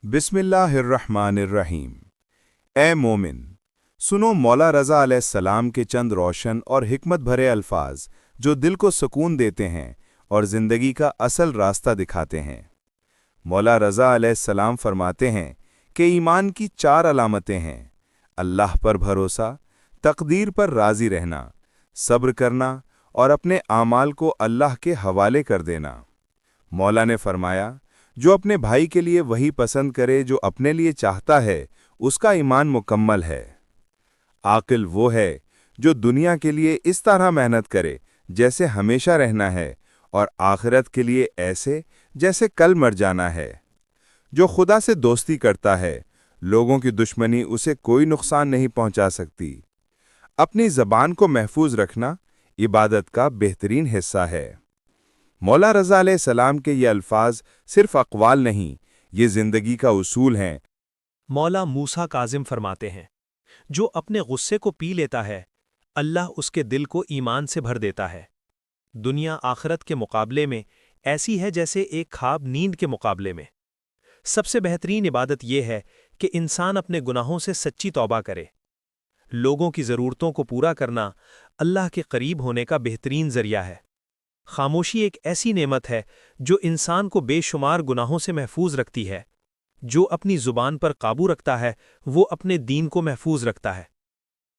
बिस्मिल्लाहिर्रहमानिर्रहीम। ए मोमिन, सुनो मौला रज़ा अलैहिस्सलाम के चंद रोशन और हिकमत भरे अल्फाज जो दिल को सुकून देते हैं और ज़िंदगी का असल रास्ता दिखाते हैं। मौला रज़ा अलैहिस्सलाम फरमाते हैं कि ईमान की 4 अलामतें हैं: अल्लाह पर भरोसा, तकदीर पर राज़ी रहना, सब्र करना और अपने आमाल को अल्लाह के हवाले कर देना। मौला ने फरमाया, जो अपने भाई के लिए वही पसंद करे जो अपने लिए चाहता है, उसका ईमान मुकम्मल है। आकिल वो है जो दुनिया के लिए इस तरह मेहनत करे जैसे हमेशा रहना है, और आखिरत के लिए ऐसे जैसे कल मर जाना है। जो खुदा से दोस्ती करता है, लोगों की दुश्मनी उसे कोई नुकसान नहीं पहुंचा सकती। अपनी ज़बान को महफूज रखना इबादत का बेहतरीन हिस्सा है। मौला रज़ा अलैहिस्सलाम के ये अल्फाज सिर्फ अक़वाल नहीं, ये ज़िंदगी का उसूल हैं। मौला मूसा काज़िम फरमाते हैं, जो अपने गुस्से को पी लेता है, अल्लाह उसके दिल को ईमान से भर देता है। दुनिया आखिरत के मुकाबले में ऐसी है जैसे एक ख्वाब नींद के मुकाबले में। सबसे बेहतरीन इबादत यह है कि इंसान अपने गुनाहों से सच्ची तौबा करे। लोगों की ज़रूरतों को पूरा करना अल्लाह के करीब होने का बेहतरीन ज़रिया है। खामोशी एक ऐसी नेमत है जो इंसान को बेशुमार गुनाहों से महफूज रखती है। जो अपनी ज़ुबान पर काबू रखता है, वो अपने दीन को महफूज रखता है।